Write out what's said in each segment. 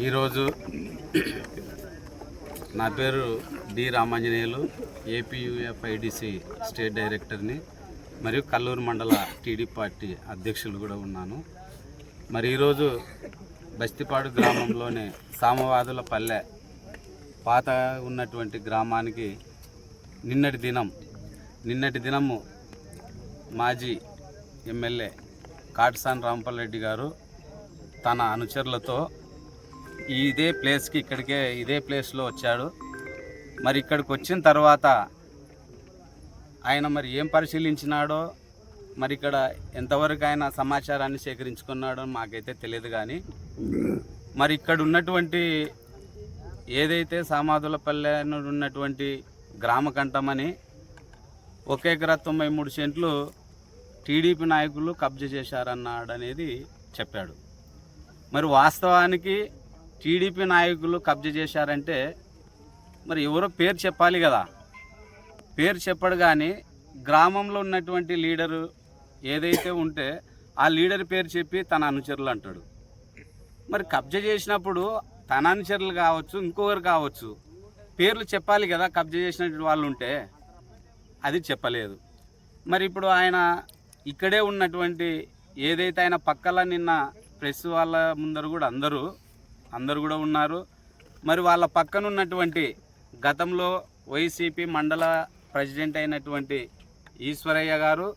ఈరోజు నా పేరు డి రామాంజనేయులు, ఏపీయూఎఫ్ఐడిసి స్టేట్ డైరెక్టర్ని మరియు కల్లూరు మండల టీడీ పార్టీ అధ్యక్షులు కూడా ఉన్నాను. మరి ఈరోజు బస్తిపాడు గ్రామంలోని సామవాదుల పల్లె పాత ఉన్నటువంటి గ్రామానికి నిన్నటి దినము మాజీ ఎమ్మెల్యే కాటసాని రాంపల్ రెడ్డి గారు తన అనుచరులతో ఇదే ప్లేస్లో వచ్చాడు. మరి ఇక్కడికి వచ్చిన తర్వాత ఆయన మరి ఏం పరిశీలించినాడో, మరి ఇక్కడ ఎంతవరకు ఆయన సమాచారాన్ని సేకరించుకున్నాడో మాకైతే తెలియదు. కానీ మరి ఇక్కడ ఉన్నటువంటి ఏదైతే సామాదులపల్లె ఉన్నటువంటి గ్రామ కంఠమని 1 ఎకరా 93 సెంట్లు టీడీపీ నాయకులు కబ్జా చేశారన్నాడనేది చెప్పాడు. మరి వాస్తవానికి టీడీపీ నాయకులు కబ్జా చేశారంటే మరి ఎవరో పేరు చెప్పాలి కదా. పేరు చెప్పడు కానీ గ్రామంలో ఉన్నటువంటి లీడరు ఏదైతే ఉంటే ఆ లీడర్ పేరు చెప్పి తన అనుచరులు అంటాడు. మరి కబ్జా చేసినప్పుడు తన అనుచరులు కావచ్చు, ఇంకొకరు కావచ్చు, పేర్లు చెప్పాలి కదా. కబ్జా చేసినటువంటి వాళ్ళు ఉంటే అది చెప్పలేదు. మరి ఇప్పుడు ఆయన ఇక్కడే ఉన్నటువంటి ఏదైతే ఆయన పక్కల నిన్న ప్రెస్ వాళ్ళ ముందర కూడా అందరూ కూడా ఉన్నారు. మరి వాళ్ళ పక్కన ఉన్నటువంటి గతంలో వైసీపీ మండల ప్రెసిడెంట్ అయినటువంటి ఈశ్వరయ్య గారు,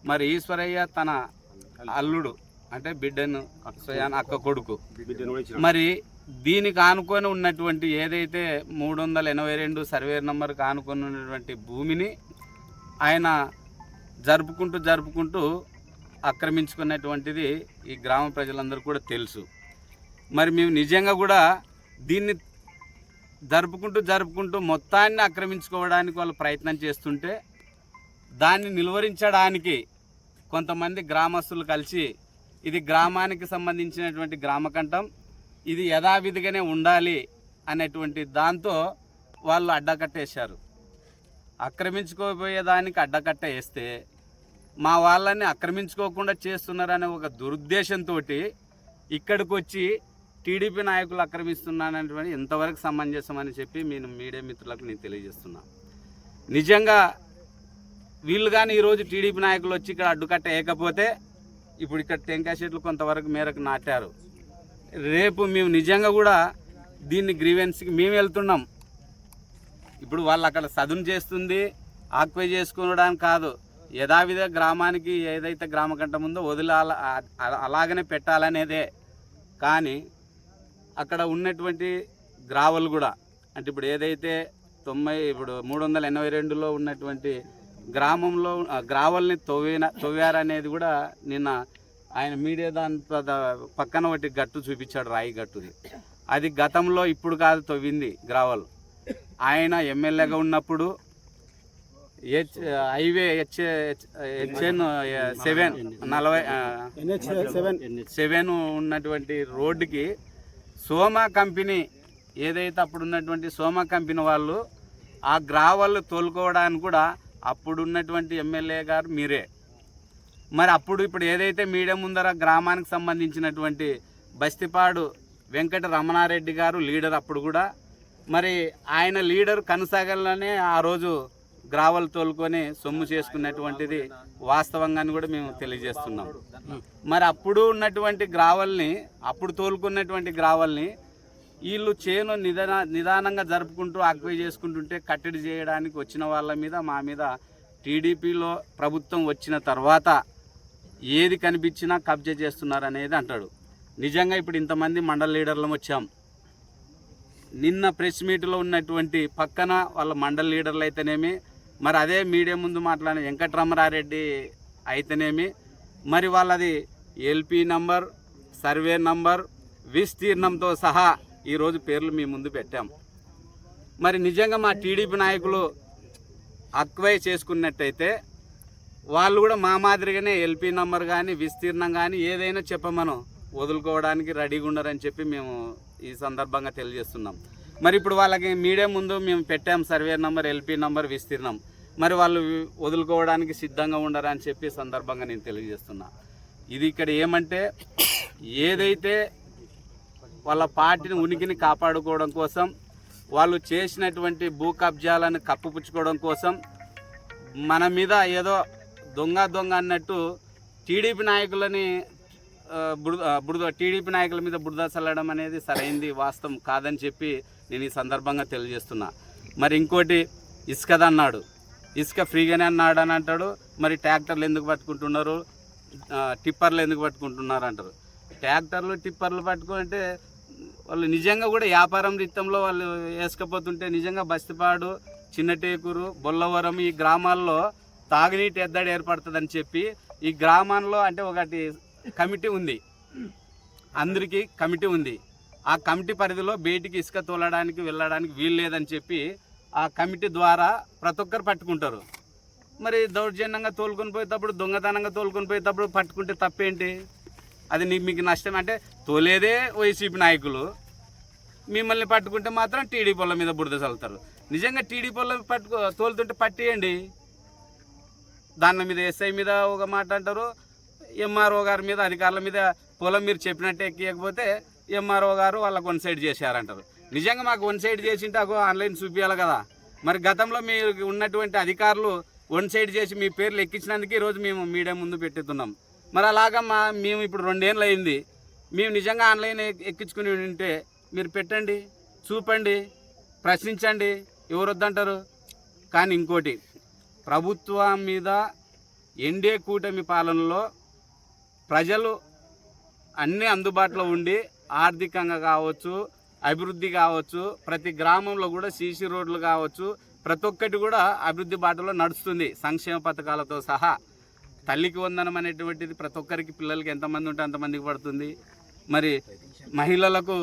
మరి ఈశ్వరయ్య తన అల్లుడు అంటే బిడ్డను అక్క కొడుకు, మరి దీనికి ఆనుకొని ఉన్నటువంటి ఏదైతే 382 సర్వే నెంబర్కి ఆనుకొని ఉన్నటువంటి భూమిని ఆయన జరుపుకుంటూ ఆక్రమించుకున్నటువంటిది ఈ గ్రామ ప్రజలందరూ కూడా తెలుసు. మరి మేము నిజంగా కూడా దీన్ని జరుపుకుంటూ మొత్తాన్ని ఆక్రమించుకోవడానికి వాళ్ళు ప్రయత్నం చేస్తుంటే దాన్ని నిలువరించడానికి కొంతమంది గ్రామస్తులు కలిసి ఇది గ్రామానికి సంబంధించినటువంటి గ్రామకంఠం, ఇది యథావిధిగానే ఉండాలి అనేటువంటి దాంతో వాళ్ళు అడ్డకట్టేశారు. ఆక్రమించుకోపోయేదానికి అడ్డకట్ట వేస్తే మా వాళ్ళని ఆక్రమించుకోకుండా చేస్తున్నారనే ఒక దురుద్దేశంతో ఇక్కడికి వచ్చి టీడీపీ నాయకులు ఆక్రమిస్తున్నారనేటువంటి ఎంతవరకు సమంజసమని చెప్పి నేను మీడియా మిత్రులకు నేను తెలియజేస్తున్నా. నిజంగా వీళ్ళు కానీ ఈరోజు టీడీపీ నాయకులు వచ్చి ఇక్కడ అడ్డుకట్ట వేయకపోతే ఇప్పుడు ఇక్కడ టెంకాయ చెట్లు కొంతవరకు మేరకు నాటారు. రేపు మేము నిజంగా కూడా దీన్ని గ్రీవెన్స్కి మేము వెళ్తున్నాం. ఇప్పుడు వాళ్ళు అక్కడ సదును చేస్తుంది ఆక్వై చేసుకోవడానికి కాదు, యథావిధ గ్రామానికి ఏదైతే గ్రామకంఠం ఉందో అలాగనే పెట్టాలనేదే. కానీ అక్కడ ఉన్నటువంటి గ్రావల్ కూడా అంటే ఇప్పుడు ఏదైతే 382లో ఉన్నటువంటి గ్రామంలో గ్రావల్ని తవ్వారనేది కూడా నిన్న ఆయన మీడియా దాంట్లో పక్కన ఒకటి గట్టు చూపించాడు, రాయి గట్టుది. అది గతంలో ఇప్పుడు కాదు తవ్వింది గ్రావల్. ఆయన ఎమ్మెల్యేగా ఉన్నప్పుడు హైవే HN 7 ఉన్నటువంటి రోడ్డుకి సోమా కంపెనీ ఏదైతే అప్పుడు ఉన్నటువంటి సోమా కంపెనీ వాళ్ళు ఆ గ్రావల్ తోలుకోవడానికి కూడా అప్పుడు ఉన్నటువంటి ఎమ్మెల్యే గారు మీరే. మరి అప్పుడు ఇప్పుడు ఏదైతే మీడియా ముందర గ్రామానికి సంబంధించినటువంటి బస్తిపాడు వెంకట రమణారెడ్డి గారు లీడర్, అప్పుడు కూడా మరి ఆయన లీడర్ కొనసాగాలనే ఆ రోజు గ్రావల్ తోలుకొని సొమ్ము చేసుకున్నటువంటిది వాస్తవంగాని కూడా మేము తెలియజేస్తున్నాం. మరి అప్పుడు ఉన్నటువంటి గ్రావల్ని, అప్పుడు తోలుకున్నటువంటి గ్రావల్ని వీళ్ళు చేను నిదానంగా జరుపుకుంటూ ఆక్వై చేసుకుంటుంటే కట్టడి చేయడానికి వచ్చిన వాళ్ళ మీద మా మీద టీడీపీలో ప్రభుత్వం వచ్చిన తర్వాత ఏది కనిపించినా కబ్జా చేస్తున్నారు అనేది అంటాడు. నిజంగా ఇప్పుడు ఇంతమంది మండల లీడర్లం వచ్చాం. నిన్న ప్రెస్ మీట్లో ఉన్నటువంటి పక్కన వాళ్ళ మండల లీడర్లు అయితేనేమి, మరి అదే మీడియా ముందు మాట్లాడిన వెంకటరమణారెడ్డి అయితేనేమి, మరి వాళ్ళది LP నంబర్, సర్వే నంబర్, విస్తీర్ణంతో సహా ఈరోజు పేర్లు మీ ముందు పెట్టాం. మరి నిజంగా మా టీడీపీ నాయకులు అక్వై చేసుకున్నట్టయితే వాళ్ళు కూడా మా మాదిరిగానే LP నంబర్ కానీ విస్తీర్ణం కానీ ఏదైనా చెప్పమను వదులుకోవడానికి రెడీగా ఉన్నారని చెప్పి మేము ఈ సందర్భంగా తెలియజేస్తున్నాం. మరి ఇప్పుడు వాళ్ళకి మీడియా ముందు మేము పెట్టాం సర్వే నంబర్, LP నంబర్, విస్తీర్ణం, మరి వాళ్ళు వదులుకోవడానికి సిద్ధంగా ఉండరని చెప్పి సందర్భంగా నేను తెలియజేస్తున్నా. ఇది ఇక్కడ ఏమంటే ఏదైతే వాళ్ళ పార్టీని ఉనికిని కాపాడుకోవడం కోసం, వాళ్ళు చేసినటువంటి భూ కబ్జాలను కప్పుపుచ్చుకోవడం కోసం మన మీద ఏదో దొంగ అన్నట్టు టీడీపీ నాయకులని టీడీపీ నాయకుల మీద బురద చల్లడం అనేది సరైంది వాస్తవం కాదని చెప్పి నేను ఈ సందర్భంగా తెలియజేస్తున్నా. మరి ఇంకోటి ఇసుకదన్నాడు, ఇసుక ఫ్రీగానే అన్నాడు అని అంటాడు. మరి ట్రాక్టర్లు ఎందుకు పట్టుకుంటున్నారు, టిప్పర్లు ఎందుకు పట్టుకుంటున్నారు అంటారు. ట్రాక్టర్లు టిప్పర్లు పట్టుకుంటే వాళ్ళు నిజంగా కూడా వ్యాపారం రీత్యంలో వాళ్ళు వేసుకపోతుంటే నిజంగా బస్తిపాడు, చిన్నటేకూరు, బొల్లవరం ఈ గ్రామాల్లో తాగునీటి ఎద్దడి ఏర్పడుతుందని చెప్పి ఈ గ్రామాల్లో అంటే ఒకటి కమిటీ ఉంది, అందరికీ కమిటీ ఉంది. ఆ కమిటీ పరిధిలో బయటికి ఇసుక తోలడానికి వెళ్ళడానికి వీలు లేదని చెప్పి ఆ కమిటీ ద్వారా ప్రతి ఒక్కరు పట్టుకుంటారు. మరి దౌర్జన్యంగా తోలుకొని పోయేటప్పుడు, దొంగతనంగా తోలుకొని పోయేటప్పుడు పట్టుకుంటే తప్పేంటి? అది మీకు నష్టం. అంటే తోలేదే వైసీపీ నాయకులు, మిమ్మల్ని పట్టుకుంటే మాత్రం టీడీపీ వాళ్ళ మీద బురద చల్లుతారు. నిజంగా టీడీపీ వాళ్ళ తోలుతుంటే పట్టేయండి. దాని మీద ఎస్ఐ మీద ఒక మాట అంటారు, ఎంఆర్ఓ గారి మీద, అధికారుల మీద పొలం మీరు చెప్పినట్టే ఎక్కకపోతే ఎంఆర్ఓ గారు వాళ్ళకు వన్ సైడ్ చేశారంటారు. నిజంగా మాకు వన్ సైడ్ చేసింటే అగో ఆన్లైన్ చూపించాలి కదా. మరి గతంలో మీరు ఉన్నటువంటి అధికారులు వన్ సైడ్ చేసి మీ పేర్లు ఎక్కించినందుకు ఈరోజు మేము మీడియా ముందు పెట్టుతున్నాం. మరి అలాగా మేము ఇప్పుడు 2 ఏళ్ళు అయింది, మేము నిజంగా ఆన్లైన్ ఎక్కించుకుని ఉంటే మీరు పెట్టండి, చూపండి, ప్రశ్నించండి, ఎవరు వద్దంటారు. కానీ ఇంకోటి, ప్రభుత్వం మీద ఎన్డీఏ కూటమి పాలనలో ప్రజలు అన్నీ అందుబాటులో ఉండి ఆర్థికంగా కావచ్చు, అభివృద్ధి కావచ్చు, ప్రతి గ్రామంలో కూడా సీసీ రోడ్లు కావచ్చు, ప్రతి ఒక్కటి కూడా అభివృద్ధి బాటలో నడుస్తుంది సంక్షేమ పథకాలతో సహా. తల్లికి వందనం అనేటువంటిది ప్రతి ఒక్కరికి, పిల్లలకి ఎంతమంది ఉంటే అంతమందికి పడుతుంది. మరి మహిళలకు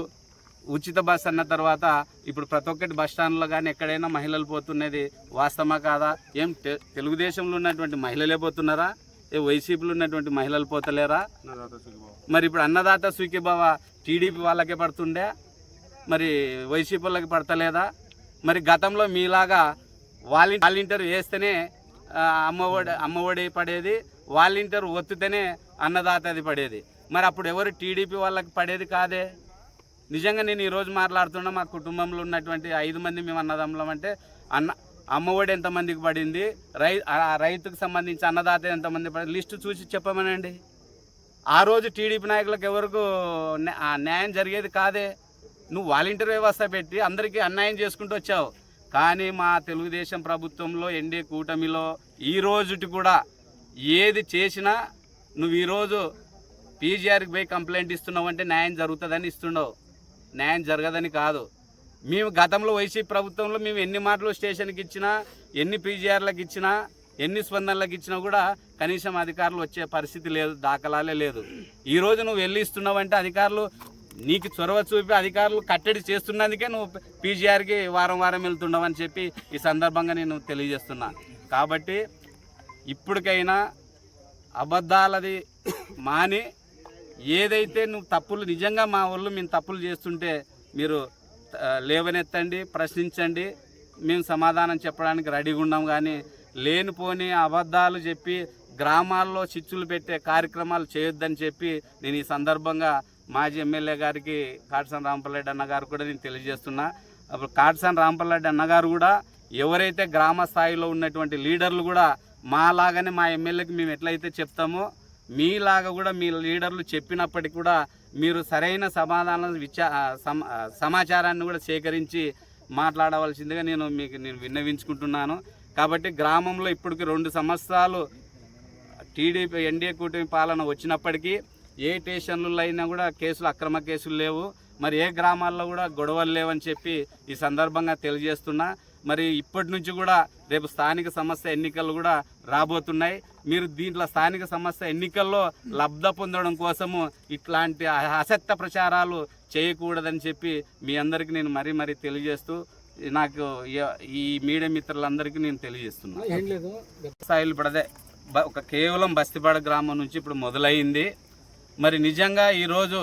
ఉచిత బస్ అన్న తర్వాత ఇప్పుడు ప్రతి ఒక్కటి బస్ స్టాండ్లో కానీ ఎక్కడైనా మహిళలు పోతున్నది వాస్తవమా కాదా? ఏం తెలుగుదేశంలో ఉన్నటువంటి మహిళలే పోతున్నారా? వైసీపీలో ఉన్నటువంటి మహిళలు పోతలేరా? మరి ఇప్పుడు అన్నదాత సుఖీభావ టీడీపీ వాళ్ళకే పడుతుండే, మరి వైసీపీ వాళ్ళకి పడతలేదా? మరి గతంలో మీలాగా వాలంటీర్ వేస్తేనే అమ్మఒడి పడేది, వాలంటీర్ ఒత్తితేనే అన్నదాతది పడేది. మరి అప్పుడు ఎవరు టీడీపీ వాళ్ళకి పడేది కాదే. నిజంగా నేను ఈరోజు మాట్లాడుతున్నా, మా కుటుంబంలో ఉన్నటువంటి 5 మంది మేము అన్నదమ్ములం అంటే అమ్మఒడి ఎంతమందికి పడింది, రైతుకు సంబంధించి అన్నదాత ఎంతమంది పడింది లిస్టు చూసి చెప్పమనండి. ఆ రోజు టీడీపీ నాయకులకు ఎవరికి న్యాయం జరిగేది కాదే. నువ్వు వాలంటీర్ వ్యవస్థ పెట్టి అందరికీ అన్యాయం చేసుకుంటూ వచ్చావు. కానీ మా తెలుగుదేశం ప్రభుత్వంలో, ఎన్డీఏ కూటమిలో ఈ రోజుటి కూడా ఏది చేసినా నువ్వు ఈరోజు పీజీఆర్కి పోయి కంప్లైంట్ ఇస్తున్నావు అంటే న్యాయం జరుగుతుందని ఇస్తున్నావు, న్యాయం జరగదని కాదు. మేము గతంలో వైసీపీ ప్రభుత్వంలో మేము ఎన్ని మాటలు స్టేషన్కి ఇచ్చినా, ఎన్ని పీజీఆర్లకు ఇచ్చినా, ఎన్ని స్పందనలకు ఇచ్చినా కూడా కనీసం అధికారులు వచ్చే పరిస్థితి లేదు, దాఖలాలే లేదు. ఈరోజు నువ్వు వెళ్ళి ఇస్తున్నావంటే అధికారులు నీకు చొరవ చూపి అధికారులు కట్టడి చేస్తున్నందుకే నువ్వు పీజీఆర్కి వారం వెళ్తున్నావని చెప్పి ఈ సందర్భంగా నేను తెలియజేస్తున్నా. కాబట్టి ఇప్పటికైనా అబద్ధాలది మాని ఏదైతే నువ్వు తప్పులు నిజంగా మా వాళ్ళు మేము తప్పులు చేస్తుంటే మీరు లేవనెత్తండి, ప్రశ్నించండి, మేము సమాధానం చెప్పడానికి రెడీగా ఉన్నాం. కానీ లేనిపోని అబద్ధాలు చెప్పి గ్రామాల్లో చిచ్చులు పెట్టే కార్యక్రమాలు చేయొద్దని చెప్పి నేను ఈ సందర్భంగా మాజీ ఎమ్మెల్యే గారికి కాటసాని రాంపల్రెడ్డి అన్నగారు కూడా నేను తెలియజేస్తున్నా. అప్పుడు కాటసాని రాంపల్రెడ్డి అన్నగారు కూడా ఎవరైతే గ్రామ స్థాయిలో ఉన్నటువంటి లీడర్లు కూడా మాలాగానే మా ఎమ్మెల్యేకి మేము ఎట్లయితే చెప్తామో మీలాగా కూడా మీ లీడర్లు చెప్పినప్పటికీ కూడా మీరు సరైన సమాధానం సమాచారాన్ని కూడా సేకరించి మాట్లాడవలసిందిగా నేను విన్నవించుకుంటున్నాను. కాబట్టి గ్రామంలో ఇప్పటికి 2 సంవత్సరాలు టీడీపీ ఎన్డీఏ కూటమి పాలన వచ్చినప్పటికీ ఏ స్టేషన్లలో అయినా కూడా కేసులు, అక్రమ కేసులు లేవు. మరి ఏ గ్రామాల్లో కూడా గొడవలు లేవని చెప్పి ఈ సందర్భంగా తెలియజేస్తున్నా. మరి ఇప్పటి నుంచి కూడా రేపు స్థానిక సంస్థ ఎన్నికలు కూడా రాబోతున్నాయి. మీరు దీంట్లో స్థానిక సంస్థ ఎన్నికల్లో లబ్ధ పొందడం కోసము ఇట్లాంటి అసత్య ప్రచారాలు చేయకూడదని చెప్పి మీ అందరికీ నేను మరీ తెలియజేస్తూ నాకు ఈ మీడియా మిత్రులందరికీ నేను తెలియజేస్తున్నాను. స్థాయిలు పడదే కేవలం బస్తిపాడ గ్రామం నుంచి ఇప్పుడు మొదలైంది. మరి నిజంగా ఈరోజు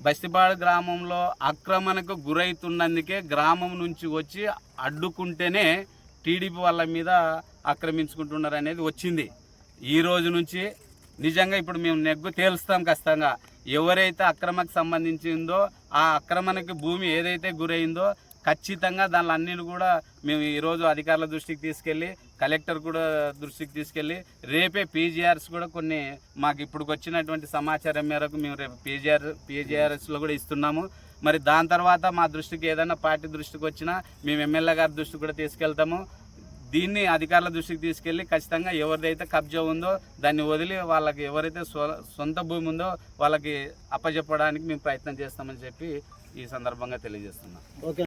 బస్తిపాడ గ్రామంలో ఆక్రమణకు గురవుతున్నందుకే గ్రామం నుంచి వచ్చి అడ్డుకుంటేనే టీడీపీ వాళ్ళ మీద ఆక్రమించుకుంటున్నారు అనేది వచ్చింది. ఈ రోజు నుంచి నిజంగా ఇప్పుడు మేము నెగ్గు తేల్స్తాం ఖచ్చితంగా. ఎవరైతే అక్రమకు సంబంధించిందో ఆ అక్రమణకి భూమి ఏదైతే గురైందో ఖచ్చితంగా దానిలో అన్నిటి కూడా మేము ఈరోజు అధికారుల దృష్టికి తీసుకెళ్ళి కలెక్టర్ కూడా దృష్టికి తీసుకెళ్ళి రేపే పీజీఆర్స్ కూడా కొన్ని మాకు ఇప్పుడు వచ్చినటువంటి సమాచారం మేరకు మేము రేపు పీజీఆర్ఎస్లో కూడా ఇస్తున్నాము. మరి దాని తర్వాత మా దృష్టికి ఏదైనా పార్టీ దృష్టికి వచ్చినా మేము ఎమ్మెల్యే గారి దృష్టికి కూడా తీసుకెళ్తాము. దీన్ని అధికారుల దృష్టికి తీసుకెళ్ళి ఖచ్చితంగా ఎవరిదైతే కబ్జా ఉందో దాన్ని వదిలి వాళ్ళకి ఎవరైతే సొంత భూమి ఉందో వాళ్ళకి అప్పచెప్పడానికి మేము ప్రయత్నం చేస్తామని చెప్పి ఈ సందర్భంగా తెలియజేస్తున్నాం.